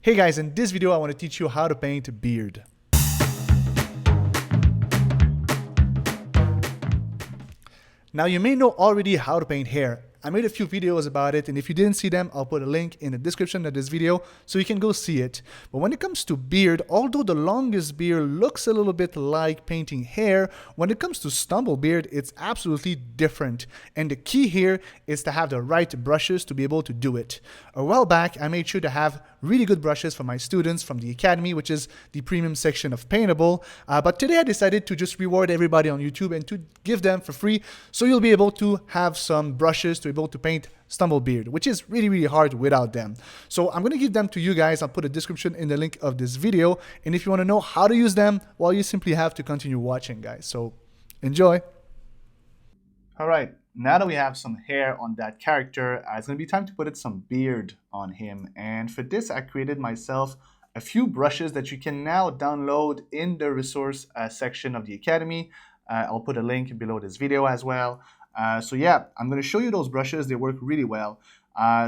Hey guys, in this video I want to teach you how to paint a beard. Now you may know already how to paint hair. I made a few videos about it, and if you didn't see them, I'll put a link in the description of this video so you can go see it. But when it comes to beard, although the longest beard looks a little bit like painting hair, when it comes to STUBBLE beard, it's absolutely different. And the key here is to have the right brushes to be able to do it. A while back, I made sure to have really good brushes for my students from the Academy, which is the premium section of Paintable. But today I decided to just reward everybody on YouTube and to give them for free, so you'll be able to have some brushes to be able to paint STUBBLE beard, which is really hard without them. So I'm going to give them to you guys. I'll put a description in the link of this video. And if you want to know how to use them, well, you simply have to continue watching, guys. So enjoy. All right. Now that we have some hair on that character, it's going to be time to put some beard on him. And for this, I created myself a few brushes that you can now download in the resource section of the Academy. I'll put a link below this video as well. So yeah, I'm going to show you those brushes. They work really well.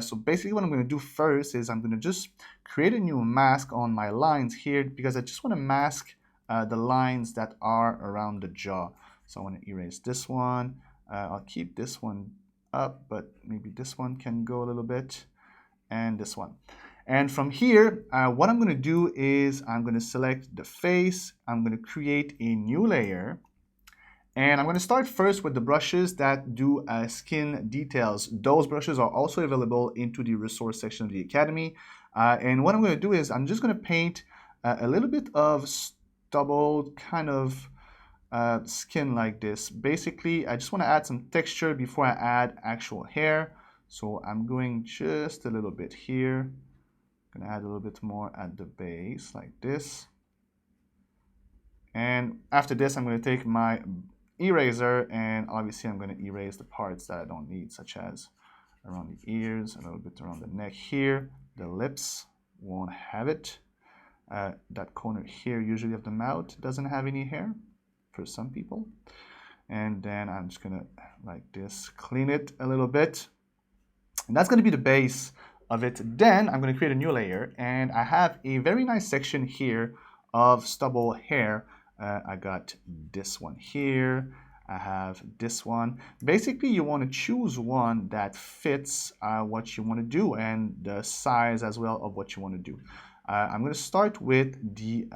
So basically what I'm going to do first is I'm going to just create a new mask on my lines here because I just want to mask the lines that are around the jaw. So I want to erase this one. I'll keep this one up, but maybe this one can go a little bit, and this one. And from here, what I'm going to do is I'm going to select the face. I'm going to create a new layer. And I'm going to start first with the brushes that do skin details. Those brushes are also available into the resource section of the Academy. And what I'm going to do is I'm just going to paint a little bit of stubble kind of skin like this. Basically, I just want to add some texture before I add actual hair. So I'm going just a little bit here. I'm going to add a little bit more at the base like this. And after this, I'm going to take my eraser, and obviously I'm going to erase the parts that I don't need, such as around the ears, a little bit around the neck here. The lips won't have it. That corner here usually of the mouth doesn't have any hair for some people. And then I'm just going to, like this, clean it a little bit. And that's going to be the base of it. Then I'm going to create a new layer, and I have a very nice section here of stubble hair. I got this one here. I have this one. Basically, you want to choose one that fits what you want to do and the size as well of what you want to do. I'm going to start with the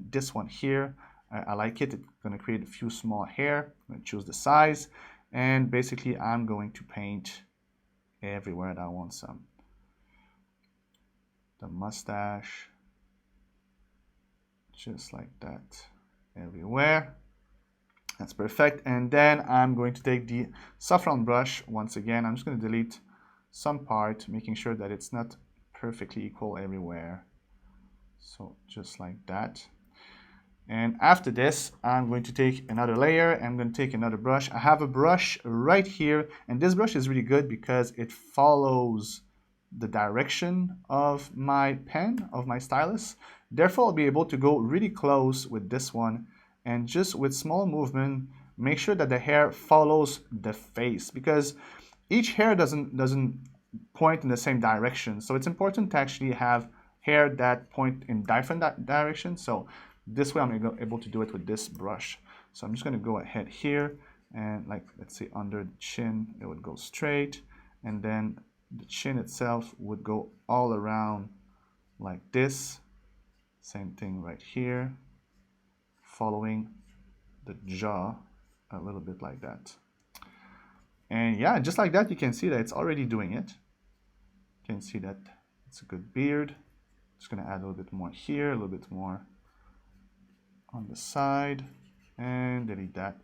this one here. I like it. It's going to create a few small hair. I'm going to choose the size, and basically I'm going to paint everywhere that I want some. The mustache, just like that. Everywhere. That's perfect. And then I'm going to take the saffron brush. Once again, I'm just going to delete some part, making sure that it's not perfectly equal everywhere. So just like that. And after this, I'm going to take another layer. I'm going to take another brush. I have a brush right here, and this brush is really good because it follows the direction of my pen, of my stylus. Therefore, I'll be able to go really close with this one, and just with small movement, make sure that the hair follows the face, because each hair doesn't point in the same direction. So it's important to actually have hair that point in different directions. So this way I'm able to do it with this brush. So I'm just going to go ahead here, and like, let's say under the chin, it would go straight, and then the chin itself would go all around like this. Same thing right here, following the jaw a little bit like that. And yeah, just like that, you can see that it's already doing it. You can see that it's a good beard. Just going to add a little bit more here, a little bit more on the side, and delete that.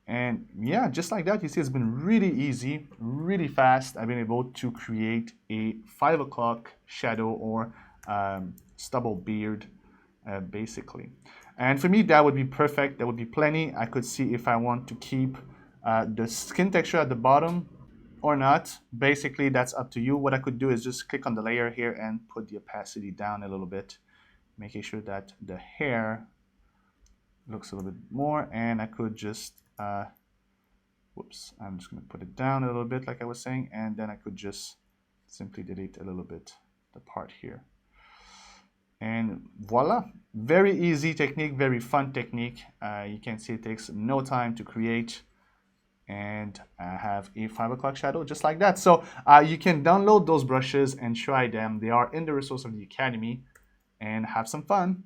And yeah, just like that, you see it's been really easy, really fast. I've been able to create a 5 o'clock shadow or stubble beard, basically. And for me, that would be perfect. That would be plenty. I could see if I want to keep the skin texture at the bottom or not. Basically, that's up to you. What I could do is just click on the layer here and put the opacity down a little bit, making sure that the hair looks a little bit more. And I could just whoops, I'm just going to put it down a little bit like I was saying, and then I could just simply delete a little bit the part here. And voila, very easy technique, very fun technique. You can see it takes no time to create and have a 5 o'clock shadow just like that. So you can download those brushes and try them. They are in the resource of the Academy, and have some fun.